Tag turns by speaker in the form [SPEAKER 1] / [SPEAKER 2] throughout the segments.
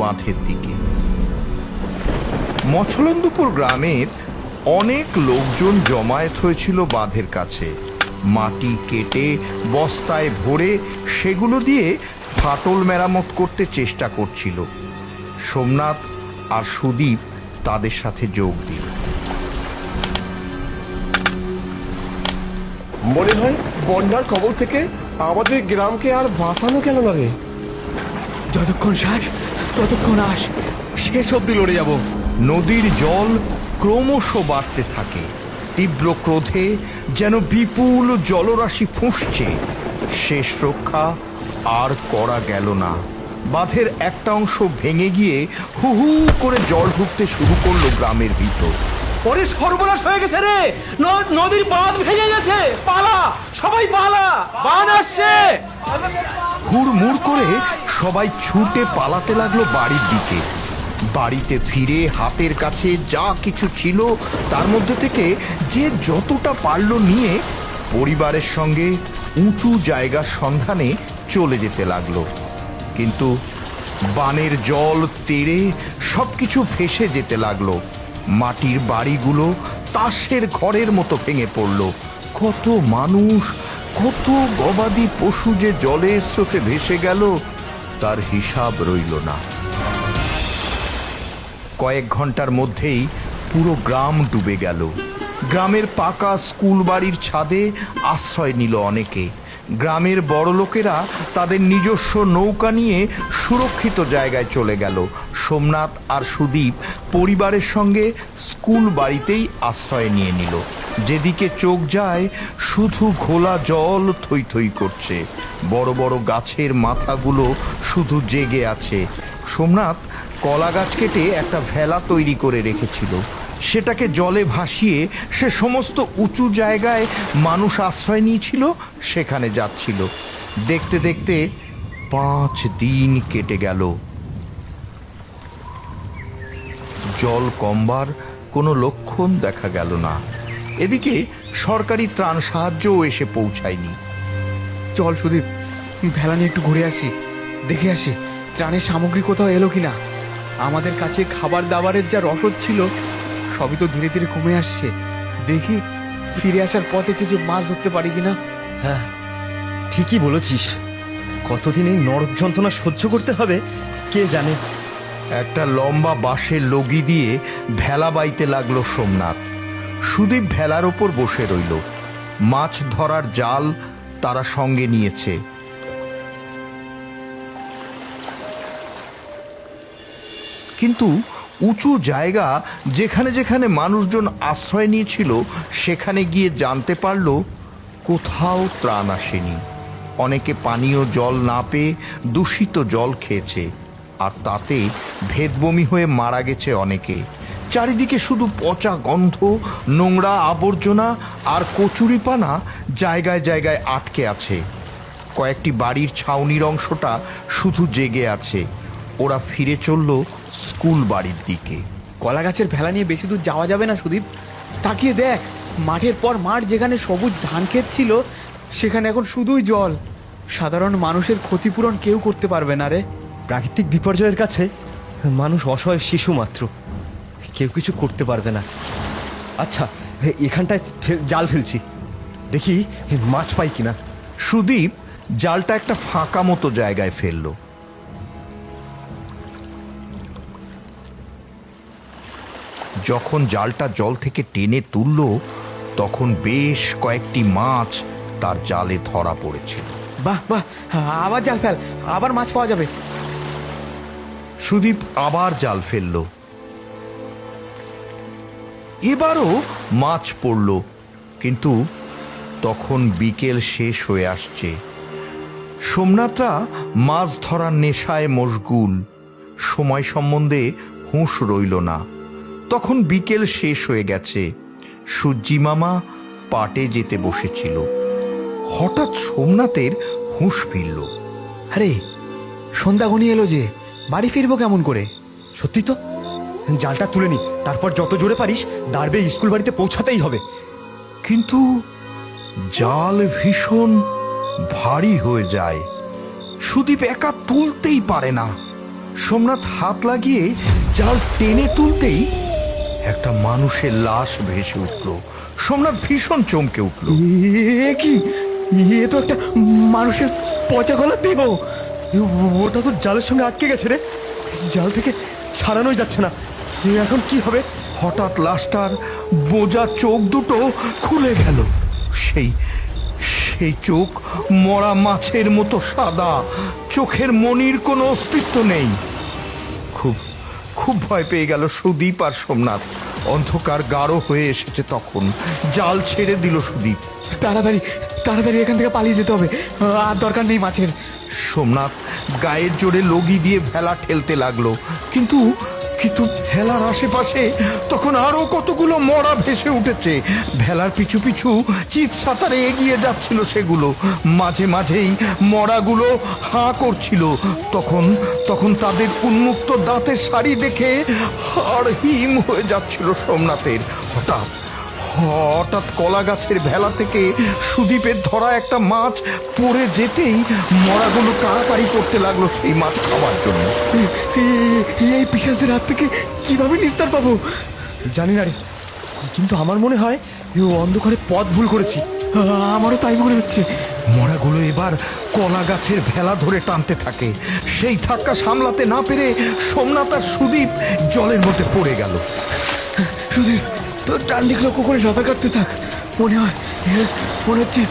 [SPEAKER 1] বাঁধের দিকে। মছলন্দপুর গ্রামের অনেক লোকজন জমায়েত হয়েছিল বাঁধের কাছে। মাটি কেটে বস্তায় ভরে সেগুলো দিয়ে ফাটল মেরামত করতে চেষ্টা করছিল। সোমনাথ আর সুদীপ তাদের সাথে যোগ দিল।
[SPEAKER 2] মনে হয় বন্যার খবর থেকে আমাদের গ্রামকে আর বাঁচানো গেল না রে।
[SPEAKER 3] যতক্ষণ শ্বাস ততক্ষণ আস, শেষ অব্দি লড়ে যাব।
[SPEAKER 1] নদীর জল ক্রমশ বাড়তে থাকে। তীব্র ক্রোধে যেন বিপুল জলরাশি ফুঁসছে। শেষ রক্ষা আর করা গেল না। বাঁধের একটা অংশ ভেঙে গিয়ে হু হু করে জল ঢুকতে শুরু করলো গ্রামের ভিতর।
[SPEAKER 4] ওরে সর্বনাশ হয়ে গেছে রে, নদীর বাঁধ ভেঙে গেছে, পালা সবাই পালা, বান আসছে।
[SPEAKER 1] হুড়মুড় করে সবাই ছুটে পালাতে লাগলো বাড়ির দিকে। বাড়িতে ফিরে হাতের কাছে যা কিছু ছিল তার মধ্যে থেকে যে যতটা পারল নিয়ে পরিবারের সঙ্গে উঁচু জায়গার সন্ধানে চলে যেতে লাগলো। কিন্তু বানের জল তেড়ে সবকিছু ভেসে যেতে লাগলো। মাটির বাড়িগুলো তাসের ঘরের মতো ভেঙে পড়ল। কত মানুষ, কত গবাদি পশু যে জলের স্রোতে ভেসে গেল তার হিসাব রইল না। কয়েক ঘন্টার মধ্যেই পুরো গ্রাম ডুবে গেল। গ্রামের পাকা স্কুল বাড়ির ছাদে আশ্রয় নিল অনেকে। গ্রামের বড় লোকেরা তাদের নিজস্ব নৌকা নিয়ে সুরক্ষিত জায়গায় চলে গেল। সোমনাথ আর সুদীপ পরিবারের সঙ্গে স্কুল বাড়িতেই আশ্রয় নিয়ে নিল। যেদিকে চোখ যায় শুধু ঘোলা জল থই থই করছে। বড় বড় গাছের মাথাগুলো শুধু জেগে আছে। সোমনাথ কলা গাছ কেটে একটা ভেলা তৈরি করে রেখেছিল। সেটাকে জলে ভাসিয়ে সে সমস্ত উঁচু জায়গায় মানুষ আশ্রয় নিয়েছিল সেখানে যাচ্ছিল। দেখতে দেখতে 5 দিন কেটে গেল। জল কমবার কোনো লক্ষণ দেখা গেল না। এদিকে সরকারি ত্রাণ সাহায্যও এসে পৌঁছায়নি।
[SPEAKER 3] চল সুদীপ, ভেলা নিয়ে একটু ঘুরে আসি, দেখে আসি ত্রাণের সামগ্রী কোথাও এলো কিনা। আমাদের কাছে খাবার দাবারের যা রসদ ছিল সবই তো ধীরে ধীরে কমে আসছে। দেখি ফিরে আসার পথে কিছু মাছ ধরতে পারি কিনা।
[SPEAKER 5] হ্যাঁ, ঠিকই বলেছিস। কতদিন এই নরক যন্ত্রণা সহ্য করতে হবে কে জানে।
[SPEAKER 1] একটা লম্বা বাঁশের লগি দিয়ে ভেলা বাইতে লাগলো সোমনাথ। সুদীপ ভেলার ওপর বসে রইল। মাছ ধরার জাল তারা সঙ্গে নিয়েছে। কিন্তু উঁচু জায়গা যেখানে যেখানে মানুষজন আশ্রয় নিয়েছিল সেখানে গিয়ে জানতে পারল কোথাও ত্রাণ আসেনি। অনেকে পানীয় জল না পেয়ে দূষিত জল খেয়েছে, আর তাতে ভেদবমি হয়ে মারা গেছে অনেকে। চারিদিকে শুধু পচা গন্ধ, নোংরা আবর্জনা আর কচুরিপানা জায়গায় জায়গায় আটকে আছে। কয়েকটি বাড়ির ছাউনির অংশটা শুধু জেগে আছে। ওরা ফিরে চলল স্কুল বাড়ির দিকে।
[SPEAKER 3] কলা গাছের ভেলা নিয়ে বেশি দূর যাওয়া যাবে না সুদীপ। তাকিয়ে দেখ, মাঠের পর মাঠ যেখানে সবুজ ধান ক্ষেত ছিল সেখানে এখন শুধুই জল। সাধারণ মানুষের ক্ষতিপূরণ কেউ করতে পারবে না রে।
[SPEAKER 5] প্রাকৃতিক বিপর্যয়ের কাছে মানুষ অসহায় শিশু মাত্র, কেউ কিছু করতে পারবে না। আচ্ছা, এখানটায় জাল ফেলছি, দেখি মাছ পাই কিনা।
[SPEAKER 1] সুদীপ জালটা একটা ফাঁকা মতো জায়গায় ফেলল। যখন জালটা জল থেকে টেনে তুলল তখন বেশ কয়েকটি মাছ তার জালে ধরা পড়েছিল।
[SPEAKER 3] বাহ বাহ, আবার জাল ফেল, আবার মাছ পাওয়া যাবে।
[SPEAKER 1] সুদীপ আবার জাল ফেলল। এবারও মাছ পড়ল, কিন্তু তখন বিকেল শেষ হয়ে আসছে। সোমনাথরা মাছ ধরার নেশায় মশগুল। সময় সম্বন্ধে হুঁশ রইল না। তখন বিকেল শেষ হয়ে গেছে। সূর্যি মামা পাটে যেতে বসেছিল। হঠাৎ সোমনাথের হুঁশ ফিরল।
[SPEAKER 3] আরে, সন্ধ্যা ঘনিয়ে এলো যে, বাড়ি ফিরবো কেমন করে?
[SPEAKER 5] সত্যি তো, জালটা তুলে নি, তারপর যত জোরে পারিস দাঁড়বে স্কুল বাড়িতে পৌঁছাতেই হবে।
[SPEAKER 1] কিন্তু জাল ভীষণ ভারী হয়ে যায়। সুদীপ একা তুলতেই পারে না। সোমনাথ হাত লাগিয়ে জাল টেনে তুলতেই একটা মানুষের লাশ ভেসে উঠল। সোমনাথ ভীষণ চমকে উঠল।
[SPEAKER 3] এ কি, এ তো একটা মানুষের পচা গলা দেহ।
[SPEAKER 5] ওটা তো জালের সঙ্গে আটকে গেছে রে, জাল থেকে ছাড়ানোই যাচ্ছে না। এখন কি হবে?
[SPEAKER 1] হঠাৎ লাশটার বোজা চোখ দুটো খুলে গেল। সেই সেই চোখ মরা মাছের মতো সাদা, চোখের মনির কোনো অস্তিত্ব নেই। খুব খুব ভয় পেয়ে গেল সুদীপ আর সোমনাথ। অন্ধকার গাঢ় হয়ে এসেছে তখন। জাল ছেড়ে দিল সুদীপ।
[SPEAKER 3] তাড়াতাড়ি তাড়াতাড়ি এখান থেকে পালিয়ে যেতে হবে, আর দরকার নেই মাছের।
[SPEAKER 1] সোমনাথ গায়ের জোরে লগি দিয়ে ভেলা ঠেলতে লাগলো, কিন্তু কিন্তু ভেলার আশেপাশে তখন আরো কতগুলো মরা ভেসে উঠেছে। ভেলার পিছু পিছু চিৎ সাঁতারে এগিয়ে যাচ্ছিল সেগুলো। মাঝে মাঝেই মরাগুলো হাঁ করছিল। তখন তখন তাদের উন্মুক্ত দাঁতের সারি দেখে হাড় হিম হয়ে যাচ্ছিল সোমনাথের। হঠাৎ কলা গাছের ভেলা থেকে সুদীপের ধরা একটা মাছ পড়ে যেতেই মরাগুলো কাড়াকাড়ি করতে লাগলো সেই মাছ খাওয়ার জন্য।
[SPEAKER 3] এই পিশাচদের হাত থেকে কিভাবে নিস্তার পাবো?
[SPEAKER 5] জানি না রে, কিন্তু আমার মনে হয় ও অন্ধকারে পথ ভুল করেছি।
[SPEAKER 3] আমারও তাই মনে হচ্ছে।
[SPEAKER 1] মরাগুলো এবার কলা গাছের ভেলা ধরে টানতে থাকে। সেই ধাক্কা সামলাতে না পেরে সোমনাথ আর সুদীপ জলের মধ্যে পড়ে গেল।
[SPEAKER 3] সুধীর, তোর ডান দিক লক্ষ্য করে সাঁতার কাটতে থাক। মনে হচ্ছে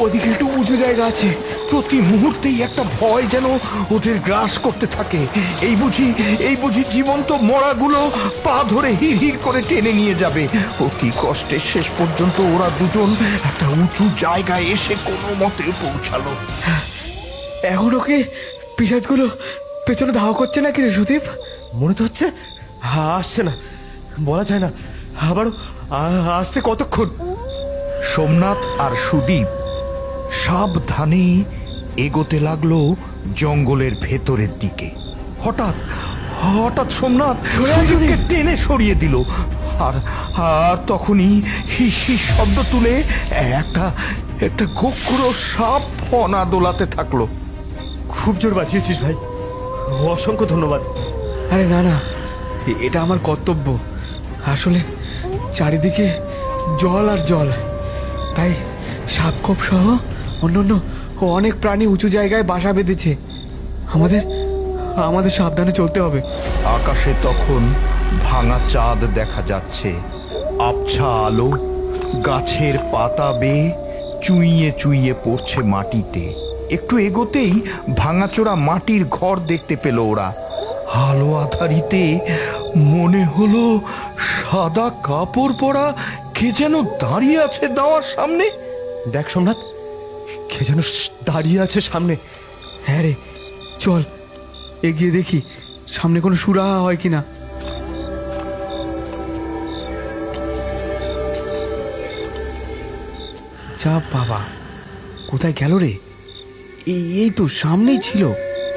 [SPEAKER 3] ওদিকে একটু উঁচু জায়গা আছে।
[SPEAKER 1] প্রতি মুহূর্তেই একটা ভয় যেন ওদের গ্রাস করতে থাকে। এই বুঝি জীবন্ত মরাগুলো পা ধরে হিড় করে টেনে নিয়ে যাবে। অতি কষ্টে শেষ পর্যন্ত ওরা দুজন একটা উঁচু জায়গায় এসে কোনো মতে পৌঁছালো।
[SPEAKER 3] এখন ওকে পিশাচগুলো পেছনে ধাওয়া করছে না কি রে সুদীপ?
[SPEAKER 5] মনে তো হচ্ছে আসছে না, বলা যায় না। আবারও আসতে কতক্ষণ?
[SPEAKER 1] সোমনাথ আর সুদীপ সাবধানে এগোতে লাগলো জঙ্গলের ভেতরের দিকে। হঠাৎ সোমনাথ সুদীপকে টেনে সরিয়ে দিল। আর তখনই হিস হিস শব্দ তুলে একটা গোখরো সাপ ফনা দোলাতে থাকলো।
[SPEAKER 5] খুব জোর বাঁচিয়েছিস ভাই, অসংখ্য ধন্যবাদ।
[SPEAKER 3] আরে না না, এটা আমার কর্তব্য। আসলে চারিদিকে জল আর জল, তাই সাপখোপ সহ অন্যান্য অনেক প্রাণী উঁচু জায়গায় বাসা বেঁধেছে। আমাদের সাবধানে চলতে হবে।
[SPEAKER 1] আকাশে তখন ভাঙা চাঁদ দেখা যাচ্ছে। আবছা আলো গাছের পাতা বেয়ে চুইয়ে চুইয়ে পড়ছে মাটিতে। একটু এগোতেই ভাঙাচোরা মাটির ঘর দেখতে পেল ওরা। আলো আধারিতে মনে হলো সাদা কাপড় পরা কে যেন দাঁড়িয়ে আছে দাওয়ার সামনে।
[SPEAKER 5] দেখ সোমনাথ, কে যেন দাঁড়িয়ে আছে সামনে।
[SPEAKER 3] হ্যাঁ রে, চল এগিয়ে দেখি সামনে কোনো সুরাহা হয় কিনা। যা বাবা, কোথায় গেল রে? এই তো সামনেই ছিল।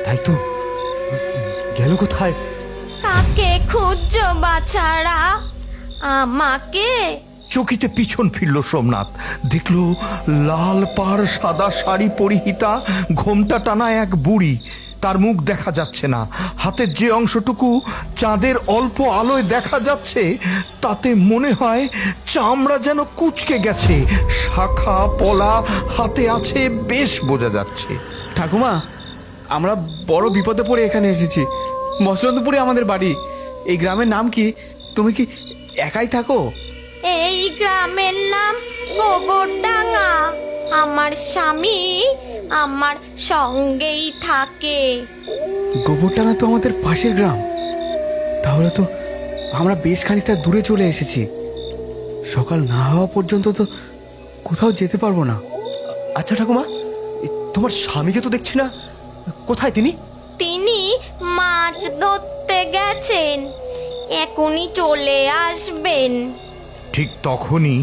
[SPEAKER 5] তাই তো, গেল কোথায়?
[SPEAKER 6] কাকে খুঁজছো বাছারা? আমাকে?
[SPEAKER 1] চকিতে পিছন ফিরল সোমনাথ। দেখল লাল পাড় সাদা শাড়ি পরিহিতা ঘোমটা টানা এক বুড়ি। তার মুখ দেখা যাচ্ছে না। হাতের যে অংশটুকু চাঁদের অল্প আলোয় দেখা যাচ্ছে তাতে মনে হয় চামড়া যেন কুঁচকে গেছে। শাখা পলা হাতে আছে, বেশ বোঝা যাচ্ছে।
[SPEAKER 3] ঠাকুমা, আমরা বড় বিপদে পড়ে এখানে এসেছি। মসলন্দপুরে আমাদের বাড়ি। এই গ্রামের নাম কি? তুমি কি একাই থাকো?
[SPEAKER 6] এই গ্রামের নাম গোবরডাঙ্গা। আমার স্বামী আমার সঙ্গেই থাকে।
[SPEAKER 3] গোবরডাঙ্গা তো আমাদের পাশের গ্রাম। তাহলে তো আমরা বেশ খানিকটা দূরে চলে এসেছি। সকাল না হওয়া পর্যন্ত তো কোথাও যেতে পারবো না।
[SPEAKER 5] আচ্ছা ঠাকুমা, তোমার স্বামীকে তো দেখছি না, কোথায় তিনি?
[SPEAKER 6] তিনি মাছ ধরতে গেছেন, এখনই চলে আসবেন।
[SPEAKER 1] ঠিক তখনই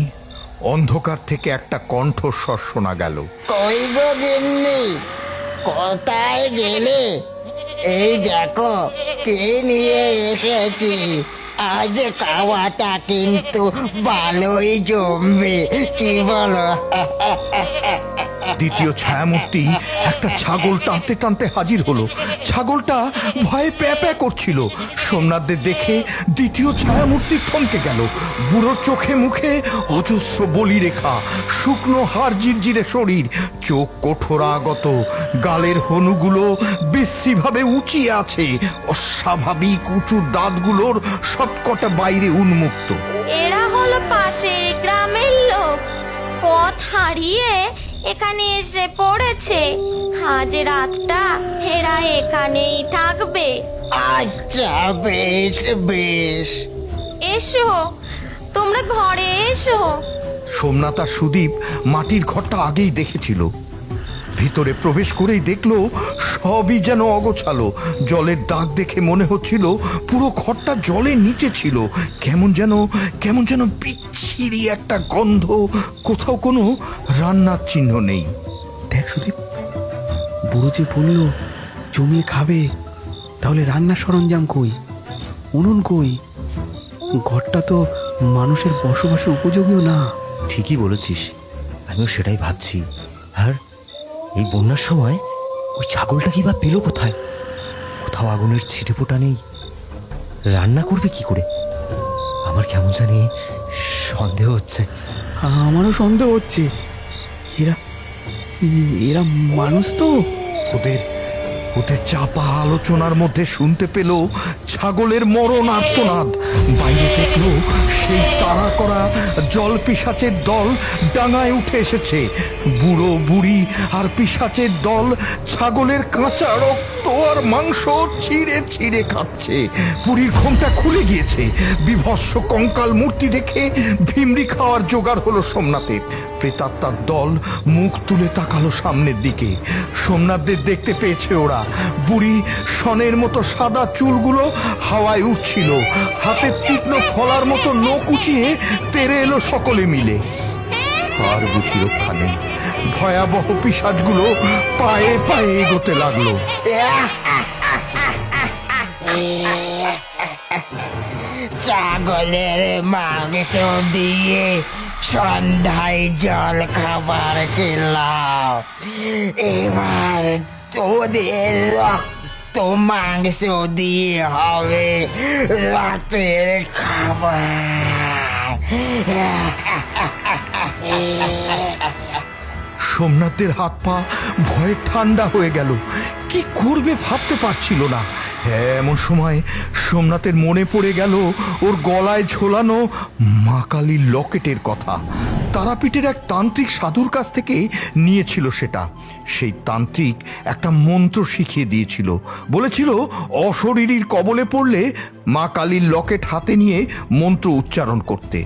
[SPEAKER 1] অন্ধকার থেকে একটা কণ্ঠস্বর শোনা গেল।
[SPEAKER 7] কই গো গিন্নি, কোথায় গেলে? এই দেখো কি নিয়ে এসেছি। আজ খাওয়াটা কিন্তু ভালোই জমবে, কি বলো?
[SPEAKER 1] দ্বিতীয় ছায়ামূর্তি একটা ছাগল টানতে টানতে হাজির হলো। ছাগলটা ভয়ে প্যাঁ প্যাঁ করছিল। সোমনাথদের দেখে দ্বিতীয় ছায়ামূর্তি থমকে গেল। বুড়োর চোখে মুখে অজস্র বলিরেখা, শুকনো হাড় জিরজিরে শরীর, চোখ কঠোরাগত, গালের হনুগুলো বিশ্রীভাবে উঁচিয়ে আছে, অস্বাভাবিক উঁচু দাঁতগুলোর সবকটা বাইরে উন্মুক্ত।
[SPEAKER 6] এরা হলো পাশের গ্রামের লোক, পথ হারিয়ে এখানে এসে পড়েছে। আজ রাতটা এরা এখানেই থাকবে।
[SPEAKER 7] আচ্ছা, বেশ বেশ।
[SPEAKER 6] এসো, তোমরা ঘরে এসো।
[SPEAKER 1] সোমনাথ আর সুদীপ মাটির ঘরটা আগেই দেখেছিল। ভিতরে প্রবেশ করেই দেখলো সবই যেন অগোছালো। জলের দাগ দেখে মনে হচ্ছিল পুরো ঘরটা জলের নিচে ছিল। কেমন যেন বিচ্ছিরি একটা গন্ধ, কোথাও কোনো রান্নার চিহ্ন নেই।
[SPEAKER 3] দেখ সুদীপ, বুড়ো যে বললো জমিয়ে খাবে, তাহলে রান্নার সরঞ্জাম কই, উনুন কই? ঘরটা তো মানুষের বসবাসের উপযোগীও না।
[SPEAKER 5] ঠিকই বলেছিস, আমিও সেটাই ভাবছি। আর এই বন্যার সময় ওই ছাগলটা কি বা পেল কোথায়? কোথাও আগুনের ছিটে ফোটা নেই, রান্না করবে কি করে? আমার কেমন জানি সন্দেহ হচ্ছে।
[SPEAKER 3] আমারও সন্দেহ হচ্ছে। এরা এরা মানুষ তো?
[SPEAKER 1] ওদের চাপা আলোচনার মধ্যে শুনতে পেল ছাগলের মরণ আর্তনাদ। বাইরে দেখল সেই তাড়া করা জল পিশাচের দল ডাঙায় উঠে এসেছে। বুড়ো বুড়ি আর পিশাচের দল ছাগলের কাঁচা রক্ত আর মাংস ছিঁড়ে ছিঁড়ে খাচ্ছে। বুড়ির ঘোমটা খুলে গিয়েছে। বিভৎস কঙ্কাল মূর্তি দেখে ভিমরি খাওয়ার জোগাড় হলো সোমনাথের। প্রেতাত্মার দল মুখ তুলে তাকালো সামনের দিকে। সোমনাথদের দেখতে পেয়েছে ওরা। বুড়ি সনের মতো সাদা চুলগুলো হাওয়ায় উঠছিল, হাতের তীক্ষ্ণ ফলার মতো নখ উঁচিয়ে তেড়ে এলো সকলে মিলে। আর বুঝি রক্ষা নেই, ভয়াবহ পিশাচগুলো পায়ে পায়ে এগোতে লাগলো।
[SPEAKER 7] ছাগলের মাংস দিয়ে সন্ধ্যায় জল খাবার খেলাম, এবার তোদের রক্ত মাংস দিয়ে হবে রাতের খাবার।
[SPEAKER 1] সোমনাথদের হাত পা ভয়ে ঠান্ডা হয়ে গেল। কি করবে ভাবতে পারছিল না। এমন সময় সোমনাথের মনে পড়ে গেল ওর গলায় ঝোলানো মা কালীর লকেটের কথা। তারাপীঠের এক তান্ত্রিক সাধুর কাছ থেকে নিয়েছিল সেটা। সেই তান্ত্রিক একটা মন্ত্র শিখিয়ে দিয়েছিল। বলেছিল অশরীরীর কবলে পড়লে মা কালীর লকেট হাতে নিয়ে মন্ত্র উচ্চারণ করতে।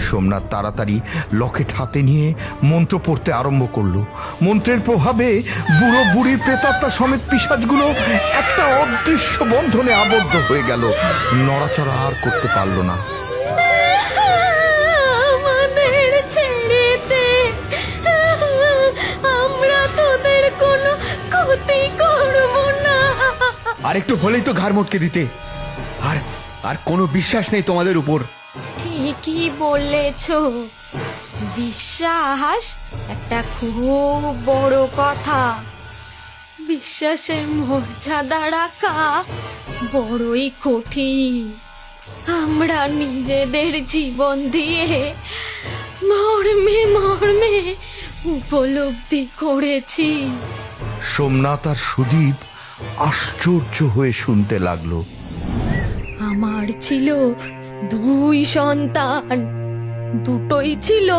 [SPEAKER 1] সোমনাথ তাড়াতাড়ি লকেট হাতে নিয়ে মন্ত্র পড়তে আরম্ভ করলো। মন্ত্রের প্রভাবে বুড়ো বুড়ির প্রেতাত্মা সমেত পিশাচগুলো একটা অদৃশ্য বন্ধনে আবদ্ধ হয়ে গেল। নড়াচড়া আর করতে পারল না।
[SPEAKER 6] আমাদের ছেড়ে দে, আমরা তোদের কোনো ক্ষতি করব না।
[SPEAKER 3] আর একটু হলেই তো ঘাড় মটকে দিতে। আর কোনো বিশ্বাস নেই তোমাদের উপর।
[SPEAKER 6] ঠিকই বলেছ, বিশ্বাস একটা খুব বড় কথা। বিশ্বাসের মর্যাদা রাখা বড়ই কঠিন। আমরা নিজেদের জীবন দিয়ে মর্মে মর্মে উপলব্ধি করেছি।
[SPEAKER 1] সোমনাথ আর সুদীপ আশ্চর্য হয়ে শুনতে লাগলো।
[SPEAKER 6] আমার ছিল 2 সন্তান, দুটোই ছিল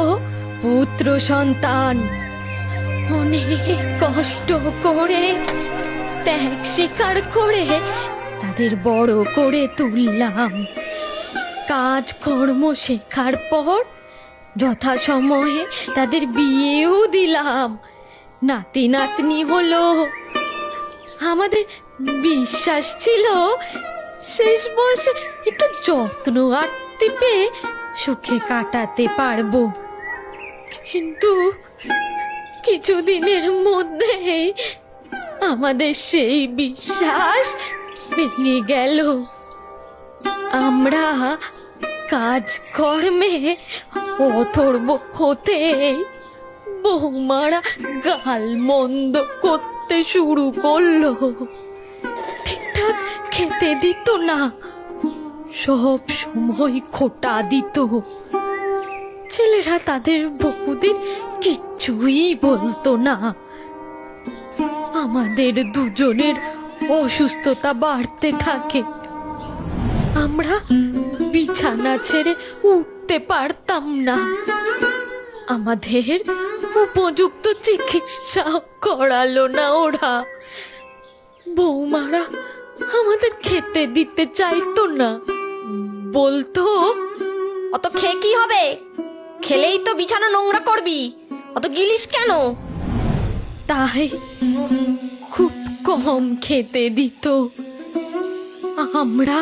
[SPEAKER 6] পুত্র সন্তান। অনেক কষ্ট করে, ত্যাগ স্বীকার করে তাদের বড় করে তুললাম। কাজকর্ম শেখার পর যথাসময়ে তাদের বিয়েও দিলাম। নাতি নাতনি হলো। আমাদের বিশ্বাস ছিল শেষ বয়সে একটু যত্ন আত্তি পেয়ে সুখে কাটাতে পারবো। কিন্তু কিছুদিনের মধ্যেই আমাদের সেই বিশ্বাস ভেঙে গেল। আমরা কাজকর্মে অথর্ব হতে বৌমারা গাল মন্দ করতে শুরু করলো। ঠিকঠাক খেতে দিত না, সব সময় খোটা দিত। ছেলেরা তাদের বউদের কিচ্ছুই বলতো না। আমাদের দুজনের অসুস্থতা বাড়তে থাকে। আমরা বিছানা ছেড়ে উঠতে পারতাম না। আমাদের উপযুক্ত চিকিৎসা করালো না ওরা। বৌমারা আমাদের খেতে দিতে চাইতো না, বলতো
[SPEAKER 8] অত খেয়ে কি হবে? খেলেই তো বিছানা নোংরা করবি, অত গিলিস কেন?
[SPEAKER 6] তাই খুব কম খেতে দিত। আমরা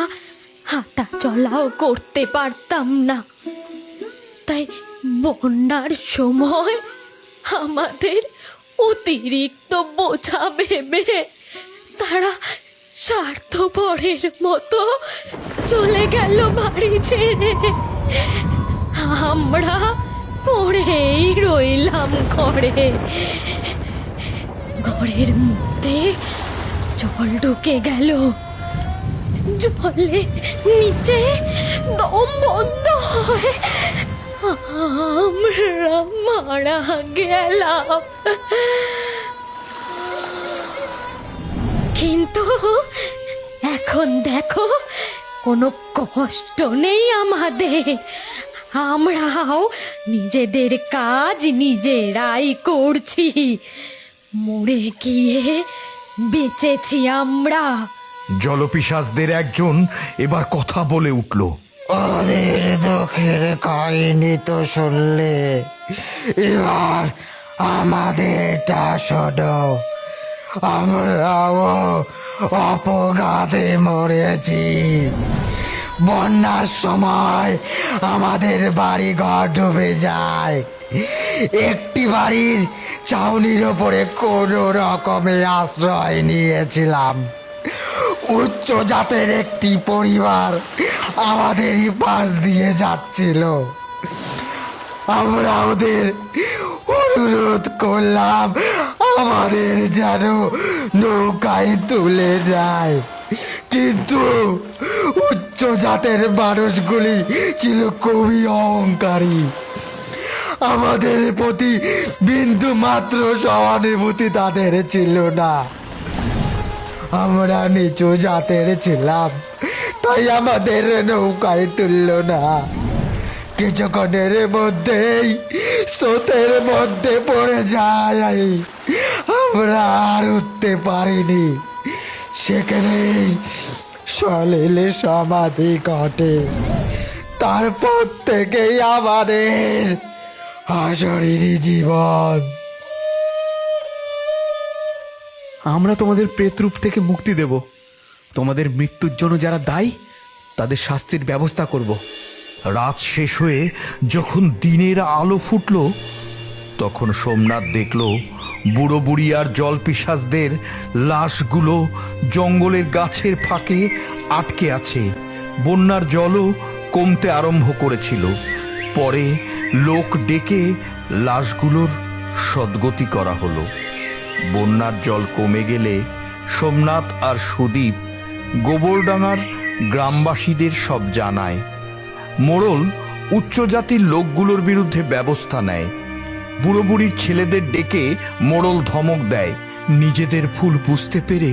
[SPEAKER 6] হাঁটা চলাও করতে পারতাম না। তাই বন্যার সময় আমাদের অতিরিক্ত বোঝা ভেবে তারা স্বার্থপরের মতো চলে গেল বাড়ি ছেড়ে। আমরা পড়েই রইলাম ঘরে। ঘরের মধ্যে জল ঢুকে গেল। জলে নিচে দম বন্ধ হয় আমরা মারা গেলাম। কিন্তু এখন দেখো, কোনো কষ্ট নেই আমাদের। আমরাও নিজেদের কাজ নিজেরাই করছি। মরে গিয়ে বেঁচেছি আমরা।
[SPEAKER 1] জলপিশাচদের একজন এবার কথা বলে উঠল।
[SPEAKER 7] ওদের দুঃখের কাহিনী তো শুনলে, এবার আমাদেরটা শোনো। আমরাও অপঘাতে মরেছি। বন্যার সময় আমাদের বাড়ি ঘর ডুবে যায়। একটি বাড়ির ছাউনির ওপরে কোনো রকমে আশ্রয় নিয়েছিলাম। উচ্চ জাতের একটি পরিবার আমাদেরই পাশ দিয়ে যাচ্ছিল। আমরা ওদের অনুরোধ করলাম আমাদের যেন নৌকায় তুলে যায়, কিন্তু উচ্চ জাতের মানুষগুলি ছিল খুবই অহংকারী। আমাদের প্রতি বিন্দু মাত্র সহানুভূতি তাদের ছিল না। আমরা নিচু জাতের ছিলাম, তাই আমাদের নৌকায় তুলল না। কিছুক্ষণের মধ্যেই স্রোতের মধ্যে পড়ে যায়। আমরা আর উঠতে পারিনি। সেখানেই সলিলে সমাধি ঘটে। তারপর থেকেই আমাদের অশরীরী জীবন।
[SPEAKER 3] আমরা তোমাদের প্রেতরূপ থেকে মুক্তি দেব। তোমাদের মৃত্যুর জন্য যারা দায়ী তাদের শাস্তির ব্যবস্থা করব।
[SPEAKER 1] রাত শেষ হয়ে যখন দিনের আলো ফুটল, তখন সোমনাথ দেখল বুড়ো বুড়ি আর জলপিশাচদের লাশগুলো জঙ্গলের গাছের ফাঁকে আটকে আছে। বন্যার জলও কমতে আরম্ভ করেছিল। পরে লোক ডেকে লাশগুলোর সদ্গতি করা হলো। বন্যার জল কমে গেলে সোমনাথ আর সুদীপ গোবরডাঙ্গার গ্রামবাসীদের সব জানায়। মোড়ল উচ্চ জাতির লোকগুলোর বিরুদ্ধে ব্যবস্থা নেয়। বুড়ো বুড়ির ছেলেদের ডেকে মোড়ল ধমক দেয়। নিজেদের ভুল বুঝতে পেরে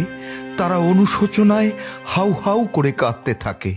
[SPEAKER 1] তারা অনুশোচনায় হাউ হাউ করে কাঁদতে থাকে।